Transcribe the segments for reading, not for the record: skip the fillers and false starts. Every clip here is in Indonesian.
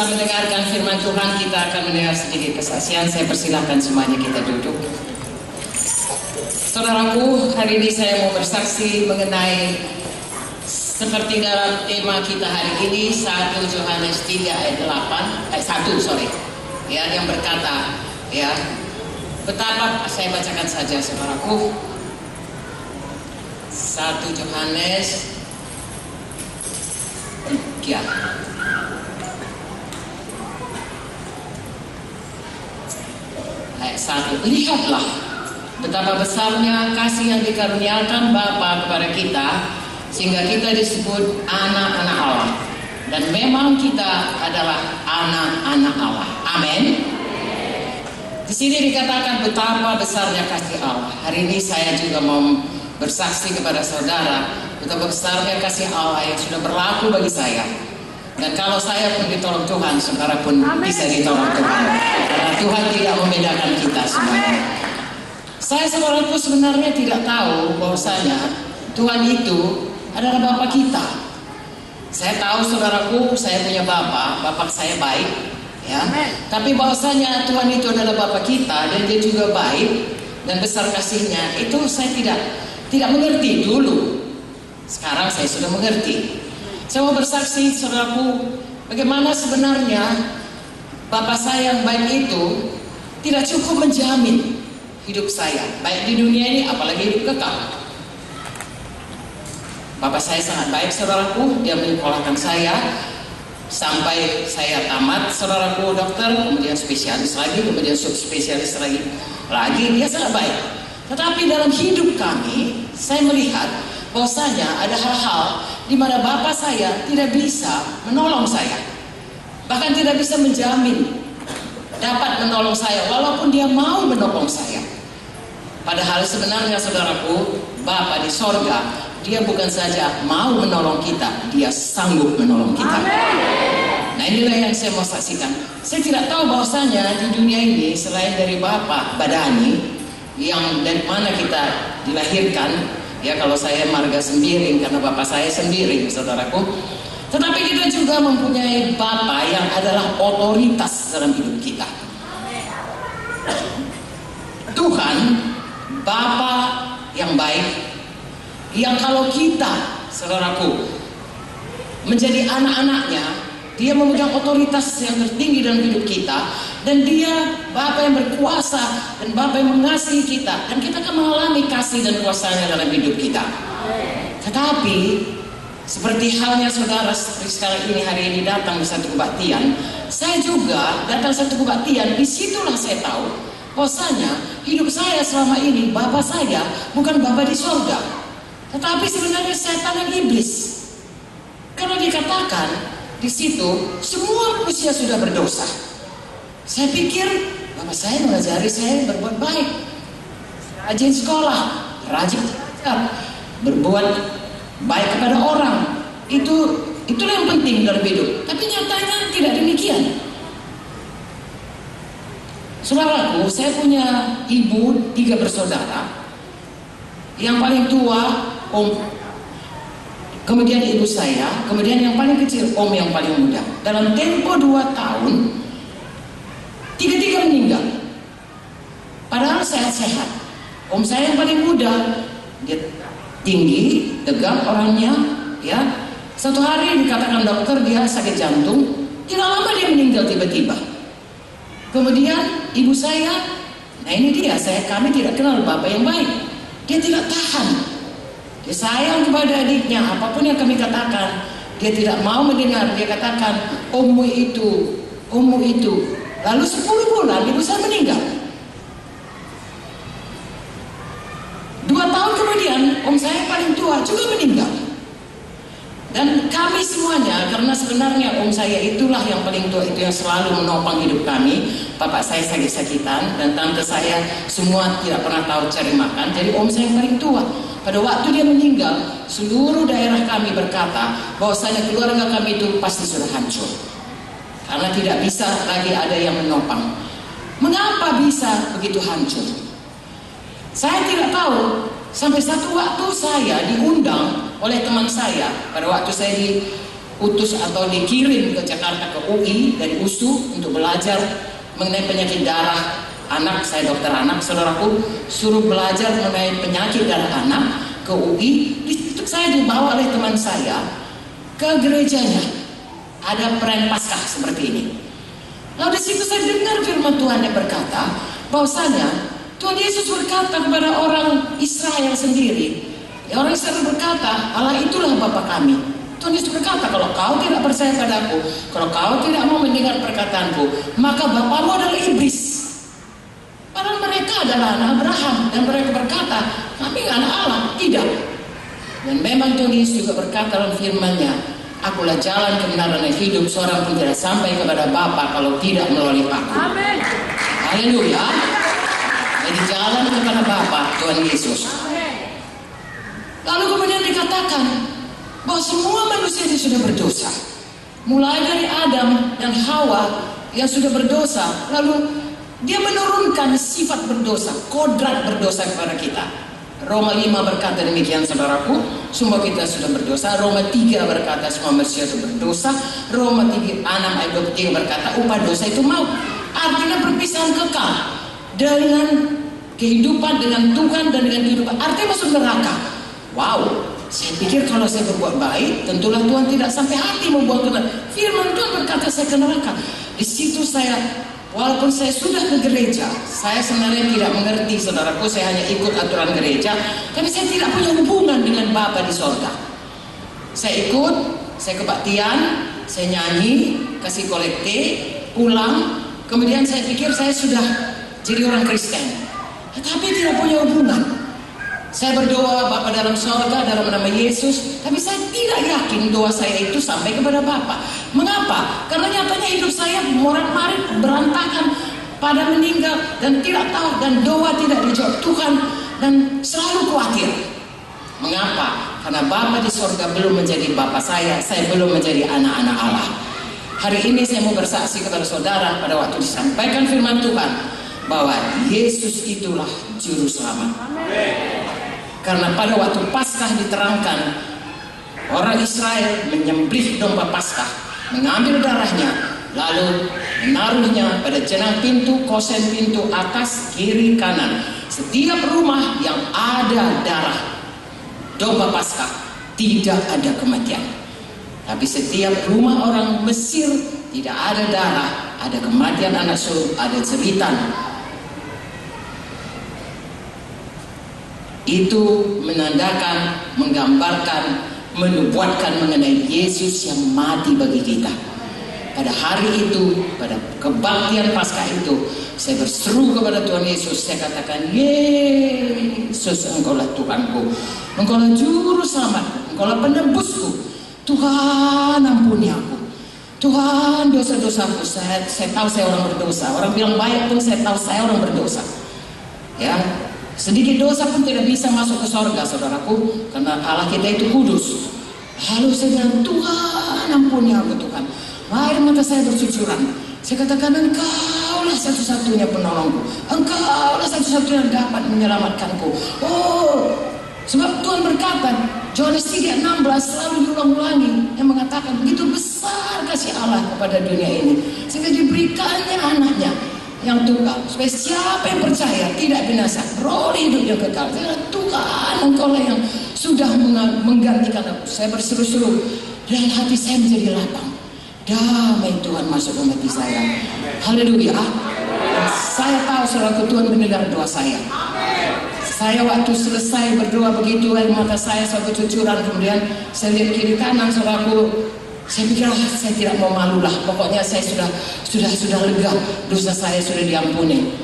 setelah mendengarkan firman Tuhan, kita akan mendengar sedikit kesaksian. Saya persilahkan semuanya kita duduk. Saudaraku, hari ini saya mau bersaksi mengenai seperti dalam tema kita hari ini, 1 Yohanes 3 ayat 1, ya, yang berkata, ya, betapa, saya bacakan saja saudaraku, 1 Yohanes 3 ayat 1. Lihatlah betapa besarnya kasih yang dikaruniakan Bapa kepada kita, sehingga kita disebut anak-anak Allah. Dan memang kita adalah anak-anak Allah. Amin. Di sini dikatakan betapa besarnya kasih Allah. Hari ini saya juga mau bersaksi kepada saudara betapa besarnya kasih Allah yang sudah berlaku bagi saya. Dan kalau saya pun ditolong Tuhan, saudara pun bisa ditolong Tuhan. Karena Tuhan tidak membedakan kita semuanya. Saya saudaraku sebenarnya tidak tahu bahwasanya Tuhan itu adalah Bapa kita. Saya tahu saudaraku, saya punya Bapak saya baik, ya. Tapi bahwasanya Tuhan itu adalah Bapa kita dan Dia juga baik dan besar kasihnya, itu saya tidak mengerti dulu. Sekarang saya sudah mengerti. Saya mau bersaksi saudaraku, bagaimana sebenarnya Bapak saya yang baik itu tidak cukup menjamin hidup saya, baik di dunia ini apalagi hidup kekal. Bapak saya sangat baik saudaraku, dia menyekolahkan saya sampai saya tamat saudaraku, dokter, kemudian spesialis lagi, kemudian subspesialis lagi, dia sangat baik. Tetapi dalam hidup kami, saya melihat bahwasanya ada hal-hal di mana Bapak saya tidak bisa menolong saya, bahkan tidak bisa menjamin dapat menolong saya walaupun Dia mau menolong saya. Padahal sebenarnya saudaraku, Bapa di sorga, Dia bukan saja mau menolong kita, Dia sanggup menolong kita. Nah, inilah yang saya mau saksikan. Saya tidak tahu bahwasanya di dunia ini selain dari Bapa badani yang dari mana kita dilahirkan, ya, kalau saya marga sembiring karena Bapak saya sembiring saudaraku, tetapi kita juga mempunyai Bapa yang adalah otoritas dalam hidup kita. Tuhan Bapa yang baik, yang kalau kita saudaraku menjadi anak-anaknya, Dia memegang otoritas yang tertinggi dalam hidup kita, dan Dia Bapa yang berkuasa dan Bapa yang mengasihi kita, dan kita akan mengalami kasih dan kuasanya dalam hidup kita. Tetapi seperti halnya saudara seperti sekarang ini, hari ini datang di satu kebaktian, saya juga datang satu kebaktian. Disitulah saya tahu bahwasanya hidup saya selama ini, Bapa saya bukan Bapa di sorga, tetapi sebenarnya setan dan iblis. Karena dikatakan di situ semua manusia sudah berdosa. Saya pikir Bapak saya mengajari saya berbuat baik, rajin sekolah, rajin belajar, berbuat baik kepada orang. Itulah yang penting dalam hidup. Tapi nyatanya tidak demikian. Saudaraku, saya punya ibu 3 bersaudara. Yang paling tua om, kemudian ibu saya, kemudian yang paling kecil om yang paling muda. Dalam tempo 2 tahun, 3 meninggal. Padahal sehat-sehat. Om saya yang paling muda, dia tinggi, tegap orangnya, ya. Satu hari dikatakan dokter dia sakit jantung. Tidak lama dia meninggal tiba-tiba. Kemudian ibu saya, nah ini dia, kami tidak kenal Bapak yang baik. Dia tidak tahan. Dia sayang kepada adiknya, apapun yang kami katakan, dia tidak mau mendengar. Dia katakan, ommu itu. Lalu 10 bulan ibu saya meninggal. 2 tahun kemudian om saya paling tua juga meninggal. Dan kami semuanya, karena sebenarnya om saya itulah yang paling tua, itu yang selalu menopang hidup kami. Bapak saya sakit-sakitan dan tante saya semua tidak pernah tahu cari makan. Jadi om saya yang paling tua. Pada waktu dia meninggal, seluruh daerah kami berkata bahwasanya keluarga kami itu pasti sudah hancur, karena tidak bisa lagi ada yang menopang. Mengapa bisa begitu hancur? Saya tidak tahu. Sampai satu waktu saya diundang oleh teman saya, pada waktu saya utus atau dikirim ke Jakarta ke UI dari USU untuk belajar mengenai penyakit darah anak. Saya dokter anak, saudaraku, suruh belajar mengenai penyakit darah anak ke UI. Saya dibawa oleh teman saya ke gerejanya, ada perayaan Paskah seperti ini. Lalu di situ saya dengar firman Tuhan yang berkata bahwasanya Tuhan Yesus berkata kepada orang Israel sendiri, ya, orang Israel berkata, Allah itulah Bapa kami. Tuhan Yesus berkata, kalau kau tidak percaya padaku, kalau kau tidak mau mendengar perkataanku, maka bapamu adalah iblis. Padahal mereka adalah anak Abraham, dan mereka berkata, kami anak Allah. Tidak. Dan memang Tuhan Yesus juga berkata dalam firman-Nya, akulah jalan, kebenaran dan hidup, seorang pun tidak sampai kepada Bapa kalau tidak melalui aku. Amin. Haleluya. Jadi jalan kepada Bapa, Tuhan Yesus. Lalu kemudian dikatakan bahwa semua manusia ini sudah berdosa, mulai dari Adam dan Hawa yang sudah berdosa. Lalu dia menurunkan sifat berdosa, kodrat berdosa kepada kita. Roma 5 berkata demikian, saudaraku, semua kita sudah berdosa. Roma 3 berkata semua manusia itu berdosa. Roma 6 ayat 23 berkata upah dosa itu maut. Artinya perpisahan kekal dengan kehidupan dengan Tuhan dan dengan kehidupan. Artinya masuk neraka. Wow, saya pikir kalau saya berbuat baik, tentulah Tuhan tidak sampai hati membuang ke neraka. Firman Tuhan berkata saya ke neraka. Di situ saya, walaupun saya sudah ke gereja, saya sebenarnya tidak mengerti, saudaraku, saya hanya ikut aturan gereja, tapi saya tidak punya hubungan dengan Bapa di sorga. Saya ikut, saya kebaktian, saya nyanyi, kasih kolekte, pulang, kemudian saya pikir saya sudah jadi orang Kristen, tetapi tidak punya hubungan. Saya berdoa Bapa dalam sorga dalam nama Yesus, tapi saya tidak yakin doa saya itu sampai kepada Bapa. Mengapa? Karena nyatanya hidup saya morat-marit, berantakan, pada meninggal dan tidak tahu, dan doa tidak dijawab Tuhan, dan selalu khawatir. Mengapa? Karena Bapa di sorga belum menjadi Bapa saya belum menjadi anak-anak Allah. Hari ini saya mau bersaksi kepada saudara pada waktu disampaikan firman Tuhan bahwa Yesus itulah juru selamat. Karena pada waktu Paskah diterangkan, orang Israel menyembelih domba Paskah, mengambil darahnya, lalu menaruhnya pada jenang pintu, kosen pintu atas, kiri, kanan. Setiap rumah yang ada darah domba Paskah, tidak ada kematian. Tapi setiap rumah orang Mesir tidak ada darah, ada kematian anak sulung, ada jeritan. Itu menandakan, menggambarkan, menubuatkan mengenai Yesus yang mati bagi kita. Pada hari itu, pada kebaktian Paskah itu, saya berseru kepada Tuhan Yesus. Saya katakan, Yesus, Engkaulah Tuhanku, Engkaulah juru selamatku, Engkaulah penebusku. Tuhan, ampuni aku. Tuhan, dosa-dosaku. Saya tahu saya orang berdosa. Orang bilang baik pun saya tahu saya orang berdosa. Ya, sedikit dosa pun tidak bisa masuk ke sorga, saudaraku, karena Allah kita itu kudus. Lalu saya bilang, Tuhan, ampuni aku, Tuhan. Air mata saya bercucuran. Saya katakan, Engkaulah satu-satunya penolongku, Engkaulah satu-satunya yang dapat menyelamatkanku. Oh, sebab Tuhan berkata, Yohanes 3:16 selalu diulang-ulangi, yang mengatakan begitu besar kasih Allah kepada dunia ini, sehingga diberikannya anaknya yang tunggal, supaya siapa yang percaya tidak binasa, beroleh hidup yang kekal. Tuhan, Engkaulah yang sudah menggantikan aku. Saya berseru-seru dan hati saya menjadi lapang. Damai Tuhan masuk ke hati saya. Haleluya. Saya tahu saudaraku, Tuhan mendengar doa saya. Saya waktu selesai berdoa begitu, air mata saya bercucuran, kemudian saya lihat kiri kanan saudaraku. Saya pikir saya tidak mau malu lah. Pokoknya saya sudah lega, dosa saya sudah diampuni.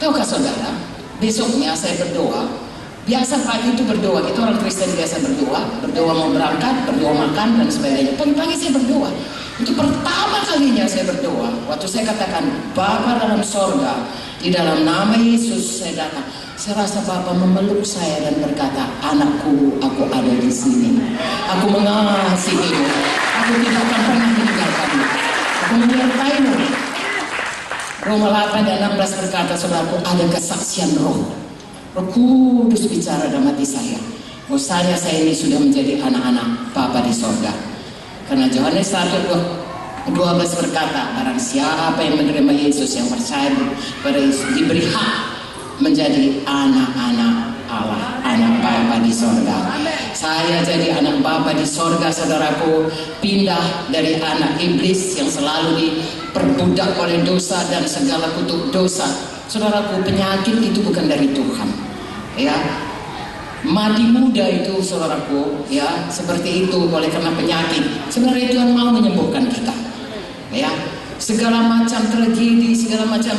Tahukah saudara, besoknya saya berdoa. Biasa pagi itu berdoa, kita orang Kristen biasa berdoa mau berangkat, berdoa makan dan sebagainya. Pagi-pagi saya berdoa. Itu pertama kalinya saya berdoa. Waktu saya katakan, Bapa dalam sorga, di dalam nama Yesus saya datang. Saya rasa Bapa memeluk saya dan berkata, anakku, aku ada di sini. Aku mengasihimu. Aku tidak akan pernah meninggalkanmu. Aku menyertaimu. Roma 8 dan 16 berkata, saudaraku, ada kesaksian roh. Roh Kudus bicara dalam hati saya. Bahwasanya saya ini sudah menjadi anak-anak Bapa di sorga. Karena Yohanes 1:12 berkata, barang siapa yang menerima Yesus, yang percaya pada Yesus, diberi hak menjadi anak-anak Allah, anak Bapa di sorga. Saya jadi anak Bapa di sorga, saudaraku, pindah dari anak iblis yang selalu diperbudak oleh dosa dan segala kutuk dosa. Saudaraku, penyakit itu bukan dari Tuhan, ya. Mati muda itu, saudaraku, ya, seperti itu oleh karena penyakit. Sebenarnya Tuhan mau menyembuhkan kita, ya. Segala macam tragedi, segala macam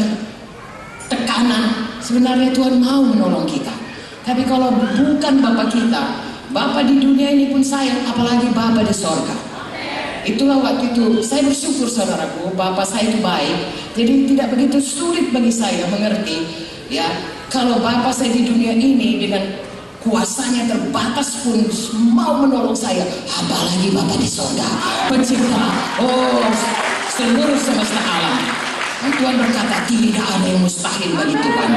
tekanan, sebenarnya Tuhan mau menolong kita. Tapi kalau bukan Bapa kita, Bapa di dunia ini pun sayang, apalagi Bapa di sorga. Itulah waktu itu saya bersyukur, saudaraku, Bapa saya itu baik, jadi tidak begitu sulit bagi saya mengerti, ya, kalau Bapa saya di dunia ini dengan kuasanya terbatas pun mau menolong saya, apalagi Bapa di sorga, pencipta, seluruh semesta alam. Tuhan berkata, tidak ada yang mustahil bagi Tuhan.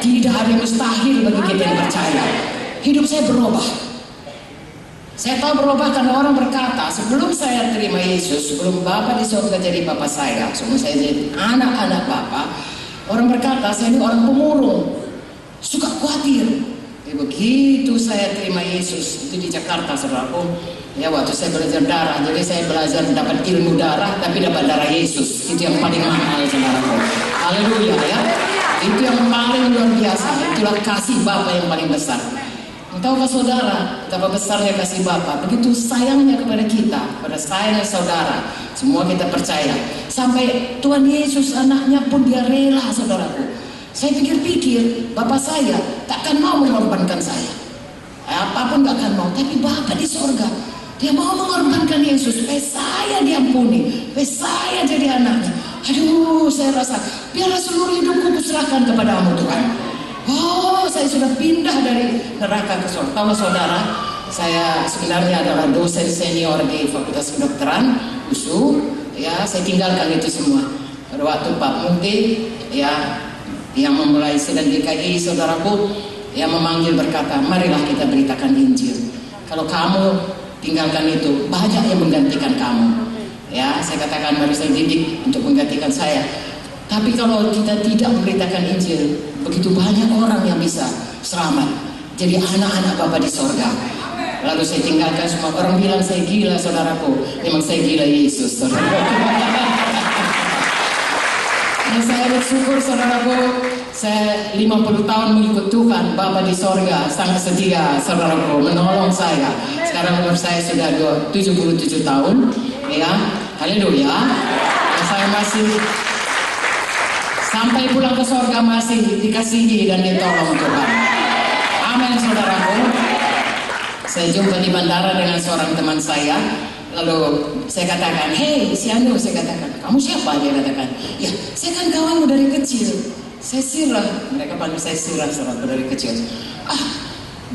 Tidak ada yang mustahil bagi kita yang percaya. Hidup saya berubah. Saya tahu berubah karena orang berkata, sebelum saya terima Yesus, sebelum Bapa di surga jadi Bapa saya, sebelum saya jadi anak-anak Bapa, orang berkata, saya ini orang pemurung, suka khawatir. Begitu saya terima Yesus, itu di Jakarta, saudaraku, ya, waktu saya belajar darah, jadi saya belajar dapat ilmu darah, tapi dapat darah Yesus. Itu yang paling mahal, saudaraku. Haleluya, ya. Itu yang paling luar biasa. Itulah kasih Bapa yang paling besar. Tahukah saudara betapa besarnya kasih Bapa? Begitu sayangnya kepada kita, pada saya dan saudara, semua kita percaya. Sampai Tuhan Yesus anaknya pun dia rela, saudaraku. Saya pikir-pikir, Bapa saya takkan mau mengorbankan saya. Apapun gak akan mau, tapi Bapa di sorga, dia mau mengorbankan Yesus supaya saya diampuni, supaya saya jadi anaknya. Aduh, saya rasa biarlah seluruh hidupku kuserahkan kepadamu, Tuhan. Saya sudah pindah dari neraka ke surga. Tahu saudara, saya sebenarnya adalah dosen senior di Fakultas Kedokteran USU. Ya, saya tinggalkan itu semua. Pada waktu Pak Munti, ya, yang memulai sidang GKI, saudaraku, yang memanggil berkata, marilah kita beritakan Injil. Kalau kamu tinggalkan itu, banyak yang menggantikan kamu. Ya, saya katakan, mari saya didik untuk menggantikan saya. Tapi kalau kita tidak memberitakan Injil, begitu banyak orang yang bisa selamat jadi anak-anak Bapa di sorga. Lalu saya tinggalkan semua. Orang bilang saya gila, saudaraku. Memang saya gila Yesus, saudaraku. Dan saya bersyukur, saudaraku, saya 50 tahun mengikut Tuhan. Bapa di sorga sangat setia, saudaraku, menolong saya. Sekarang umur saya sudah 77 tahun, ya. Haleluya. Dan saya masih sampai pulang ke sorga masih dikasihi dan ditolong Tuhan. Amin, saudaraku. Saya jumpa di bandara dengan seorang teman saya. Lalu saya katakan, hei si Anu, saya katakan, kamu siapa? Dia katakan, ya saya kan kawanmu dari kecil. Saya Sirah, mereka panggil saya Sirah, saudara, dari kecil.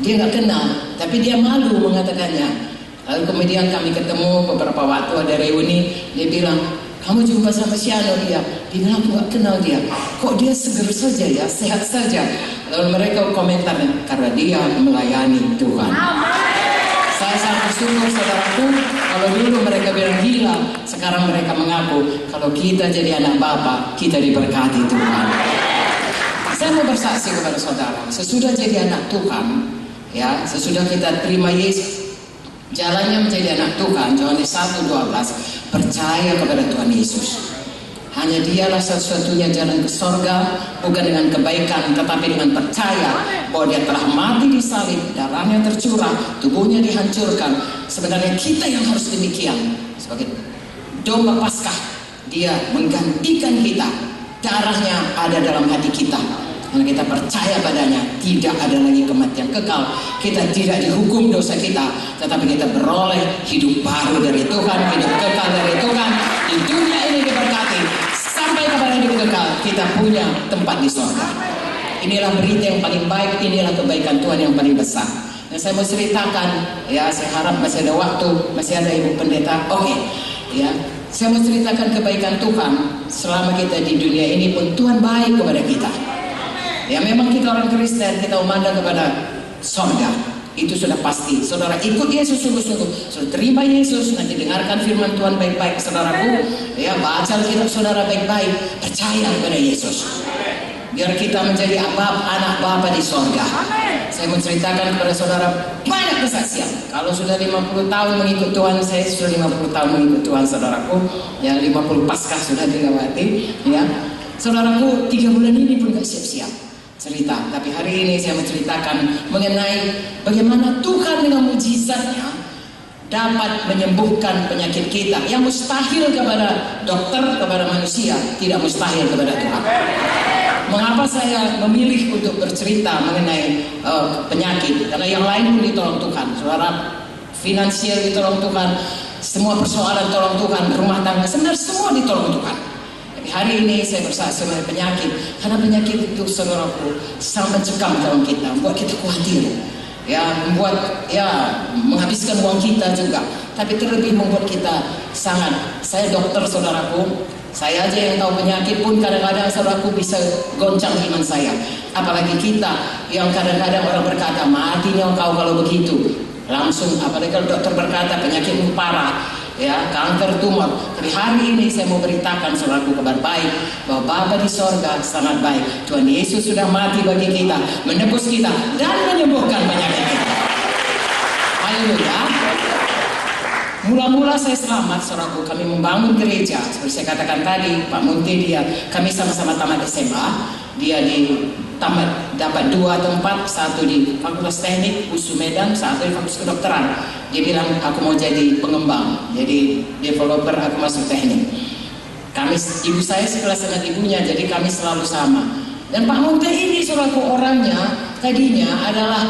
Dia nggak kenal, tapi dia malu mengatakannya. Lalu kemudian kami ketemu beberapa waktu ada reuni, dia bilang, kamu jumpa sama si Anu? Dia bilang, aku gak kenal dia. Kok dia seger saja ya, sehat saja. Lalu mereka komentar, karena dia melayani Tuhan. Saya sangat bersyukur, saudaraku, kalau dulu mereka bilang gila, sekarang mereka mengaku, kalau kita jadi anak Bapa, kita diberkati Tuhan. Saya mau bersaksi kepada saudara, sesudah jadi anak Tuhan, ya, sesudah kita terima Yesus, jalannya menjadi anak Tuhan, Yohanes 1:12, percaya kepada Tuhan Yesus. Hanya dialah satu-satunya jalan ke sorga, bukan dengan kebaikan, tetapi dengan percaya bahwa dia telah mati di salib, darahnya tercurah, tubuhnya dihancurkan. Sebenarnya kita yang harus demikian. Sebagai domba Paskah, dia menggantikan kita. Darahnya ada dalam hati kita. Karena kita percaya padanya, tidak ada lagi kematian kekal. Kita tidak dihukum dosa kita, tetapi kita beroleh hidup baru dari Tuhan, hidup kekal dari Tuhan. Di dunia ini diberkati, sampai kepada hidup kekal, kita punya tempat di surga. Inilah berita yang paling baik, inilah kebaikan Tuhan yang paling besar. Dan saya mau ceritakan, ya, saya harap masih ada waktu, masih ada Ibu Pendeta. Oke, ya. Saya mau ceritakan kebaikan Tuhan selama kita di dunia ini pun Tuhan baik kepada kita. Ya, memang kita orang Kristen, kita memandang kepada sorga. Itu sudah pasti. Saudara ikut Yesus sungguh-sungguh, saudara terima Yesus, nanti dengarkan firman Tuhan baik-baik, saudaraku. Ya, baca Alkitab saudara baik-baik, percaya kepada Yesus. Biar kita menjadi anak Bapa di sorga. Saya mau ceritakan kepada saudara banyak kesaksian. Kalau sudah 50 tahun mengikut Tuhan, saya sudah 50 tahun mengikut Tuhan, saudaraku. Ya, 50 Paskah sudah dilewati. Ya, saudaraku, 3 bulan ini pun gak siap-siap cerita. Tapi hari ini saya menceritakan mengenai bagaimana Tuhan dengan mujizatnya dapat menyembuhkan penyakit kita. Yang mustahil kepada dokter, kepada manusia, tidak mustahil kepada Tuhan. Mengapa saya memilih untuk bercerita mengenai penyakit? Karena yang lain pun ditolong Tuhan. Saudara, finansial ditolong Tuhan, semua persoalan tolong Tuhan, rumah tangga sebenarnya semua ditolong Tuhan. Tapi hari ini saya bersaksi mengenai penyakit, karena penyakit itu, saudaraku, sangat mencekam dalam kita, membuat kita khawatir, ya, membuat menghabiskan uang kita juga. Tapi terlebih membuat kita sangat. Saya dokter, saudaraku. Saya aja yang tahu penyakit pun kadang-kadang saudaraku bisa goncang iman saya. Apalagi kita yang kadang-kadang orang berkata, matinya engkau kalau begitu. Langsung, apalagi kalau dokter berkata penyakitmu parah, ya, kanker, tumor. Tapi hari ini saya mau beritakan saudaraku kabar baik, bahwa Bapa di sorga sangat baik. Tuhan Yesus sudah mati bagi kita, menebus kita, dan menyembuhkan penyakit kita. Haleluya. Mula-mula saya selamat, saudaraku, kami membangun gereja. Seperti saya katakan tadi, Pak Munti, kami sama-sama tamat SMA. Dia dapat 2 tempat, satu di Fakultas Teknik USU Medan, satu di Fakultas Kedokteran. Dia bilang, aku mau jadi pengembang, jadi developer, aku masuk teknik. Ibu saya sekelas dengan ibunya, jadi kami selalu sama. Dan Pak Munti ini, saudaraku, orangnya tadinya adalah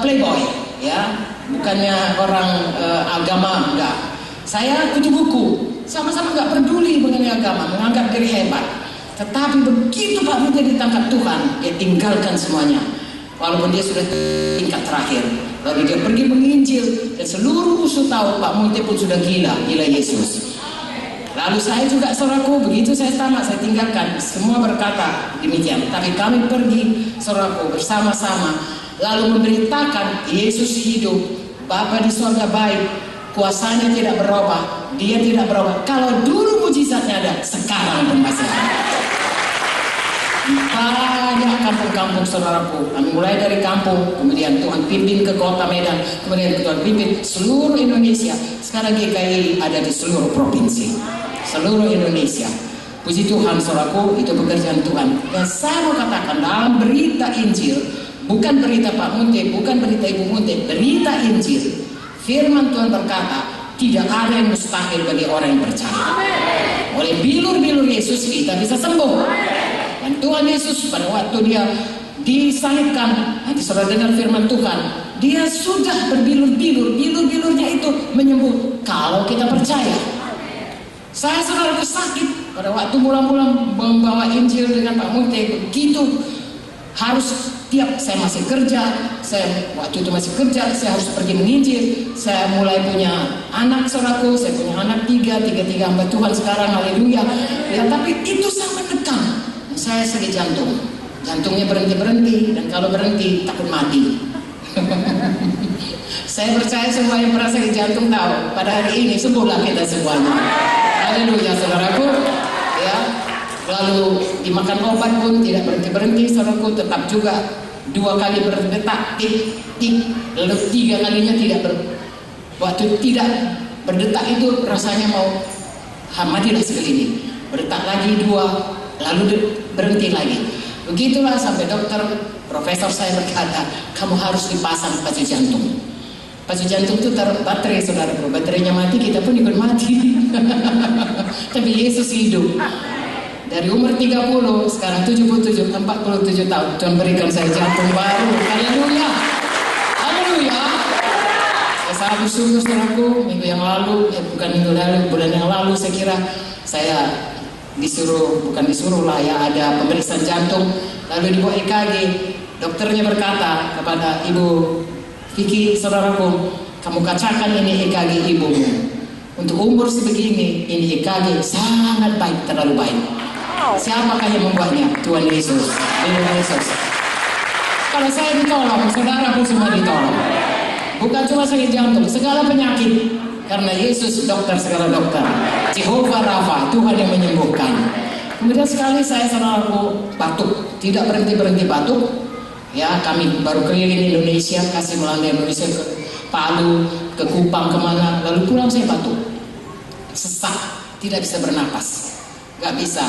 playboy, ya. Bukannya orang agama, enggak. Saya kutu buku, sama-sama enggak peduli mengenai agama, menganggap diri hebat. Tetapi begitu Pak Munti ditangkap Tuhan, dia tinggalkan semuanya. Walaupun dia sudah tingkat terakhir, lalu dia pergi menginjil, dan seluruh USU tahu Pak Munti pun sudah gila Yesus. Lalu saya juga, saudaraku, begitu saya tamat, saya tinggalkan. Semua berkata demikian. Tapi kami pergi, saudaraku, bersama-sama, lalu memberitakan Yesus hidup, Bapa di sorga baik, kuasanya tidak berubah, dia tidak berubah. Kalau dulu mujizatnya ada, sekarang pun masih ada. Banyak kampung-kampung, saudaraku. Kami mulai dari kampung, kemudian Tuhan pimpin ke kota Medan, kemudian Tuhan pimpin seluruh Indonesia. Sekarang GKI ada di seluruh provinsi, seluruh Indonesia. Puji Tuhan, saudaraku, itu pekerjaan Tuhan. Dan saya mau katakan dalam berita Injil, bukan berita Pak Munti, bukan berita Ibu Munti, berita Injil. Firman Tuhan berkata, tidak ada yang mustahil bagi orang yang percaya. Oleh bilur-bilur Yesus kita bisa sembuh. Dan Tuhan Yesus pada waktu dia disalibkan, nanti saudara dengar firman Tuhan, dia sudah berbilur-bilur, bilur-bilurnya itu menyembuh kalau kita percaya. Saya, saudara, sakit pada waktu mula-mula membawa Injil dengan Pak Munti, begitu harus tiap saya masih kerja, waktu itu masih kerja, saya harus pergi menginjil. Saya mulai punya anak, saudaraku, saya punya anak tiga hamba Tuhan sekarang, haleluya. Ya, tapi itu sangat tekan. Saya sakit jantung, jantungnya berhenti, dan kalau berhenti takut mati. Saya percaya semua yang pernah sakit jantung tahu, pada hari ini sembuhlah kita semuanya. Haleluya, saudaraku. Ya, lalu dimakan obat pun tidak berhenti, saudaraku, tetap juga 2 kali berdetak, tik, lalu 3 kalinya waktu tidak berdetak itu rasanya mau matilah sekali ini. Berdetak lagi 2, lalu berhenti lagi. Begitulah sampai dokter, profesor saya berkata, kamu harus dipasang pacu jantung. Pacu jantung itu taruh baterai, saudaraku. Baterainya mati, kita pun ikut mati. Tapi Yesus hidup. Dari umur 30, sekarang 47, 47 tahun, Tuhan berikan saya jantung baru. Haleluya. Haleluya. Saya bersyukur, saudaraku, bulan yang lalu, bulan yang lalu saya kira saya bukan disuruh lah ya, ada pemeriksaan jantung, lalu dibawa EKG. Dokternya berkata kepada Ibu Vicky, saudaraku, kamu kacakan ini EKG ibumu. Untuk umur sebegini, ini EKG sangat baik, terlalu baik. Siapakah yang membuatnya? Tuhan Yesus. Tuhan Yesus. Kalau saya ditolong, saudara pun semua ditolong. Bukan cuma sakit jantung, segala penyakit. Karena Yesus dokter segala dokter. Jehovah Rafa, Tuhan yang menyembuhkan. Kemudian sekali saya saudaraku batuk, tidak berhenti batuk. Ya, kami baru keliling Indonesia, kasih melanda Indonesia ke Palu, ke Kupang, kemana. Lalu pulang saya batuk, sesak, tidak bisa bernapas, nggak bisa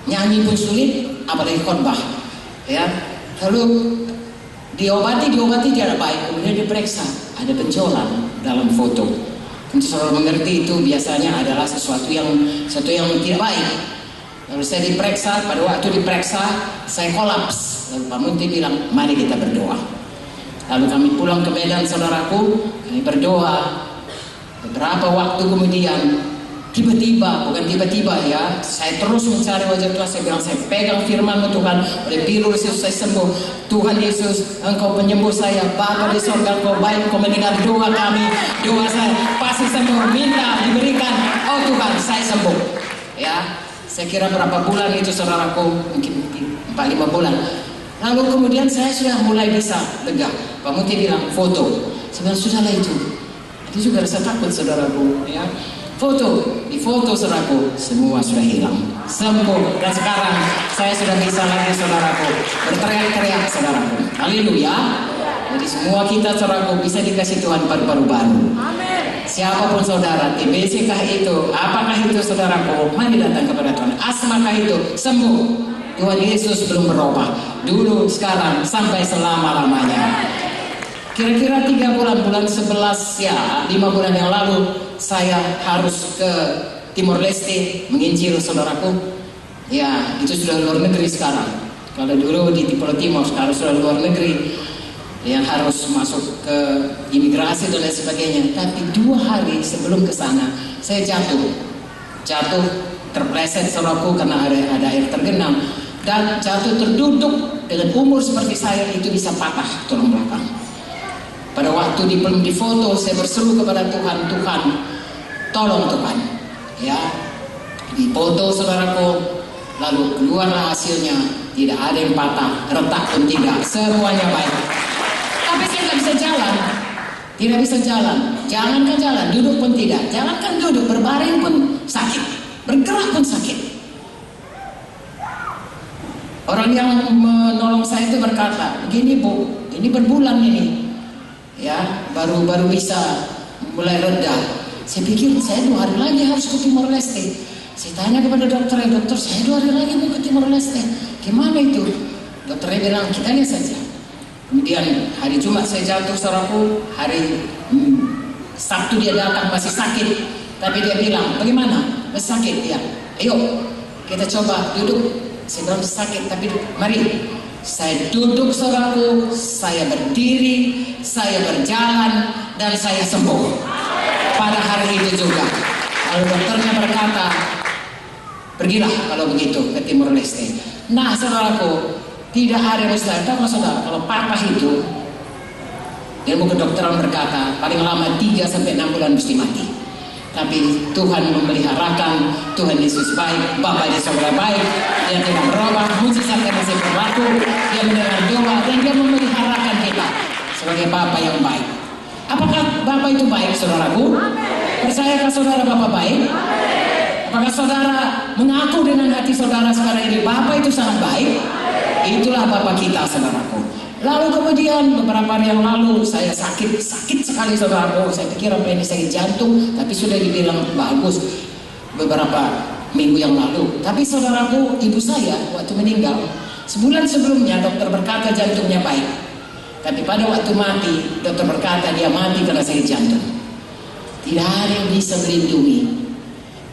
nyanyi pun sulit, apalagi khotbah. Ya, lalu diobati tidak baik. Kemudian diperiksa, ada benjolan dalam foto. Tentu saudara mengerti itu biasanya adalah sesuatu yang tidak baik. Lalu saya diperiksa, pada waktu diperiksa saya kolaps. Lalu Pak Munti bilang, mari kita berdoa. Lalu kami pulang ke Medan saudaraku, kami berdoa. Beberapa waktu kemudian, tiba-tiba ya, saya terus mencari wajah Tuhan. Saya bilang, saya pegang firman Tuhan, oleh biru Yesus saya sembuh. Tuhan Yesus, Engkau penyembuh saya. Bapa di surga, Engkau baik, Engkau mendengar doa kami, doa saya pasti sembuh, minta diberikan. Oh Tuhan, saya sembuh. Ya, saya kira berapa bulan itu saudaraku, mungkin 4-5 bulan. Lalu kemudian saya sudah mulai bisa lega. Pak Muti bilang foto. Sebenarnya sudahlah itu juga rasa takut saudaraku. Ya, di foto saudaraku, semua sudah hilang, sembuh. Dan sekarang saya sudah bisa lagi saudaraku berteriak-teriak saudaraku. Haleluya. Jadi semua kita saudaraku bisa dikasih Tuhan paru-paru baru. Amin. Siapapun saudara, TBC kah itu, apakah itu saudaraku, mari datang kepada Tuhan. Asma kah itu, sembuh. Tuhan Yesus belum berubah, dulu, sekarang, sampai selama-lamanya. Kira-kira 3 bulan 11 ya, 5 bulan yang lalu saya harus ke Timor Leste menginjil saudaraku. Ya, itu sudah luar negeri sekarang. Kalau dulu di Pulau Timor, sekarang sudah luar negeri, yang harus masuk ke imigrasi dan lain sebagainya. Tapi 2 hari sebelum ke sana saya jatuh terpleset saudaraku karena ada air tergenang, dan jatuh terduduk. Dengan umur seperti saya itu bisa patah tulang belakang. Pada waktu di foto saya berseru kepada Tuhan, Tuhan tolong Tuhan. Ya, di foto saudaraku, lalu keluarlah hasilnya, tidak ada yang patah, retak pun tidak, semuanya baik. Tapi saya tidak bisa jalan, jangankan jalan, duduk pun tidak, jangankan duduk, berbaring pun sakit, bergerak pun sakit. Orang yang menolong saya itu berkata, begini Bu, ini berbulan ini, ya baru bisa mulai reda. Saya pikir saya 2 hari lagi harus ke Timor Leste. Saya tanya kepada dokter, dokter saya 2 hari lagi mau ke Timor Leste, gimana itu? Dokternya bilang kita lihat saja. Kemudian hari Jumat saya jatuh saudaraku, hari Sabtu dia datang masih sakit, tapi dia bilang bagaimana? Masih sakit ya, ayo kita coba duduk. Saya bilang sakit, tapi mari. Saya duduk saudaraku, saya berdiri, saya berjalan, dan saya sembuh pada hari itu juga. Lalu dokternya berkata, pergilah kalau begitu ke Timor Leste. Nah saudaraku, tidak ada mustahil. Saudara, kalau patah itu, ilmu kedokteran berkata paling lama 3-6 bulan mesti mati. Tapi Tuhan memeliharakan, Tuhan Yesus baik, Bapa di surga baik, Dia tidak berubah, mujizatnya masih berlaku, Dia mendengar doa, dan Dia memeliharakan kita sebagai Bapa yang baik. Apakah Bapa itu baik, saudaraku? Percayakah saudara Bapa baik? Apakah saudara mengaku dengan hati saudara sekarang ini Bapa itu sangat baik? Itulah Bapa kita, saudaraku. Lalu kemudian beberapa hari yang lalu saya sakit sekali saudaraku. Saya pikir apa ini sakit jantung, tapi sudah dibilang bagus beberapa minggu yang lalu. Tapi saudaraku, ibu saya waktu meninggal, sebulan sebelumnya dokter berkata jantungnya baik. Tapi pada waktu mati, dokter berkata dia mati karena sakit jantung. Tidak ada yang bisa melindungi,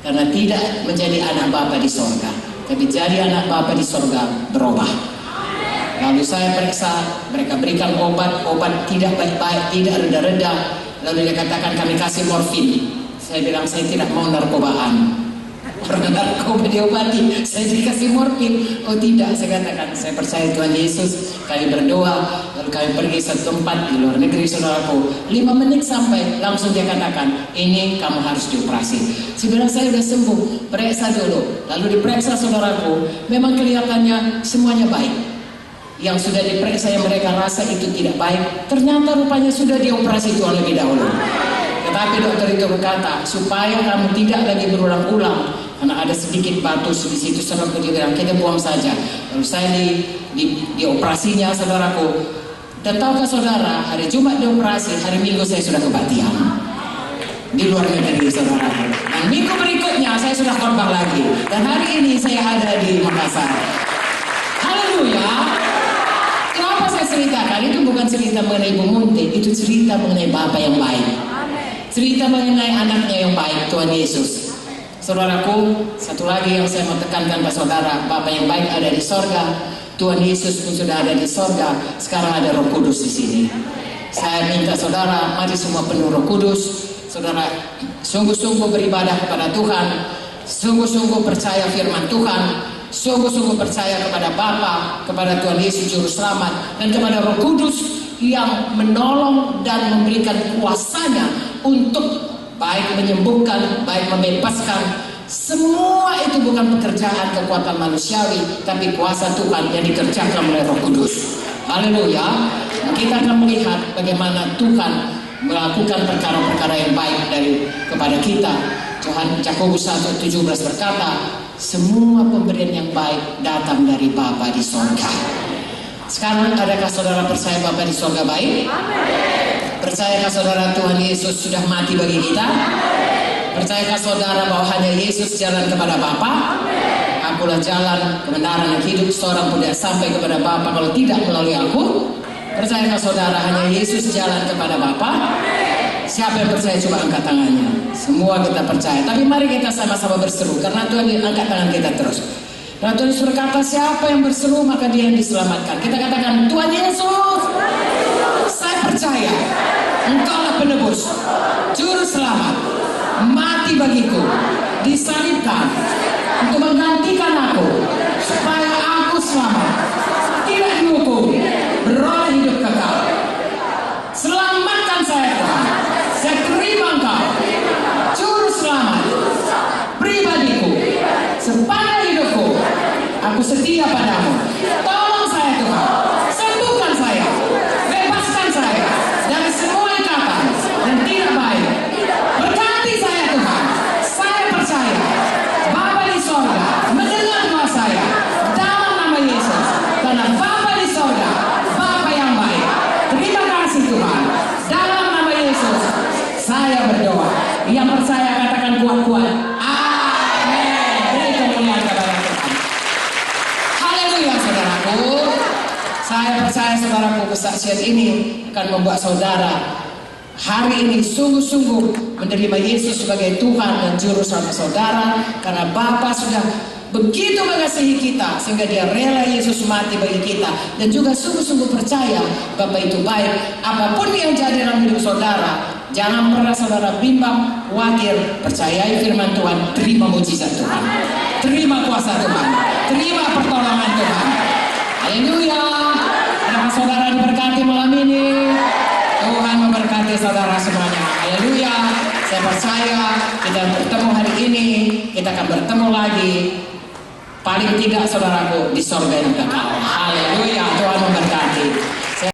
karena tidak menjadi anak Bapa di sorga, tapi jadi anak Bapa di sorga berubah. Lalu saya periksa, mereka berikan obat tidak baik-baik, tidak reda-reda. Lalu dia katakan kami kasih morfin. Saya bilang saya tidak mau narkobaan. Orang narkoba diobati, saya dikasih morfin. Oh tidak, saya katakan saya percaya Tuhan Yesus. Kami berdoa, lalu kami pergi satu tempat di luar negeri saudaraku. 5 menit sampai, langsung dia katakan ini kamu harus dioperasi. Saya bilang saya sudah sembuh, periksa dulu. Lalu diperiksa saudaraku, memang kelihatannya semuanya baik. yang sudah diperiksa yang mereka rasa itu tidak baik, ternyata rupanya sudah dioperasi Tuhan lebih dahulu. Tetapi dokter itu berkata, supaya kamu tidak lagi berulang-ulang, karena ada sedikit batu di situ, saudaraku, dia bilang kita buang saja. Lalu saya di operasinya, saudaraku. Dan tahukah saudara, hari Jumat dioperasi, hari Minggu saya sudah kebaktian di luar negeri, saudara. Dan minggu berikutnya saya sudah khotbah lagi. Dan hari ini saya ada di Makassar. Haleluya. Kenapa saya ceritakan? Itu bukan cerita mengenai Ibu Munti, itu cerita mengenai Bapa yang baik. Cerita mengenai anaknya yang baik, Tuhan Yesus. Saudaraku, satu lagi yang saya mau tekankan pada saudara, Bapa yang baik ada di sorga. Tuhan Yesus pun sudah ada di sorga. Sekarang ada Roh Kudus di sini. Saya minta saudara, mari semua penuh Roh Kudus. Saudara, sungguh-sungguh beribadah kepada Tuhan, sungguh-sungguh percaya firman Tuhan, sungguh-sungguh percaya kepada Bapa, kepada Tuhan Yesus Juru Selamat, dan kepada Roh Kudus yang menolong dan memberikan kuasanya untuk baik menyembuhkan, baik membebaskan. Semua itu bukan pekerjaan kekuatan manusiawi, tapi kuasa Tuhan yang dikerjakan oleh Roh Kudus. Haleluya. Kita akan melihat bagaimana Tuhan melakukan perkara-perkara yang baik kepada kita. Yakobus 1:17 berkata, semua pemberian yang baik datang dari Bapa di sorga. Sekarang adakah saudara percaya Bapa di sorga baik? Percayakah saudara Tuhan Yesus sudah mati bagi kita? Percayakah saudara bahwa hanya Yesus jalan kepada Bapa? Akulah jalan, kebenaran dan hidup, seorang pun tidak sampai kepada Bapa kalau tidak melalui aku. Percayakah saudara hanya Yesus jalan kepada Bapa? Siapa yang percaya coba angkat tangannya. Semua kita percaya. Tapi mari kita sama-sama berseru, karena Tuhan angkat tangan kita terus. Dan Tuhan Yesus berkata, siapa yang berseru maka dia yang diselamatkan. Kita katakan, Tuhan Yesus, saya percaya Engkaulah penebus, Juru Selamat, mati bagiku, disalibkan untuk menggantikan aku, supaya aku selamat, tidak dihukum, beroleh hidup kekal. Selamatkan saya Tuhan, saya terima Engkau, Juru Selamat pribadiku, sepanjang hidupku, aku setia padamu. Tolong saya Tuhan, sembuhkan saya, bebaskan saya dari semua ikatan dan tidak baik. Berkati saya Tuhan, saya percaya Bapa di sorga mendengar doa saya dalam nama Yesus, karena Bapa di sorga Bapa yang baik. Terima kasih Tuhan, dalam nama Yesus saya berdoa. Yang percaya katakan kuat-kuat, amin. Beri kemuliaan kepada Tuhan. Haleluya saudaraku. Saya percaya saudaraku, kesaksian ini akan membuat saudara hari ini sungguh-sungguh menerima Yesus sebagai Tuhan dan Juru Selamat saudara, karena Bapa sudah begitu mengasihi kita sehingga dia rela Yesus mati bagi kita, dan juga sungguh-sungguh percaya Bapa itu baik. Apapun yang jadi dalam hidup saudara, jangan pernah saudara bimbang, khawatir, percayai firman Tuhan, terima mujizat Tuhan, terima kuasa Tuhan, terima pertolongan Tuhan. Haleluya. Apakah saudara diberkati malam ini? Tuhan memberkati saudara semuanya. Haleluya. Saya percaya kita bertemu hari ini, kita akan bertemu lagi. Paling tidak saudaraku di sorga yang kekal. Haleluya. Tuhan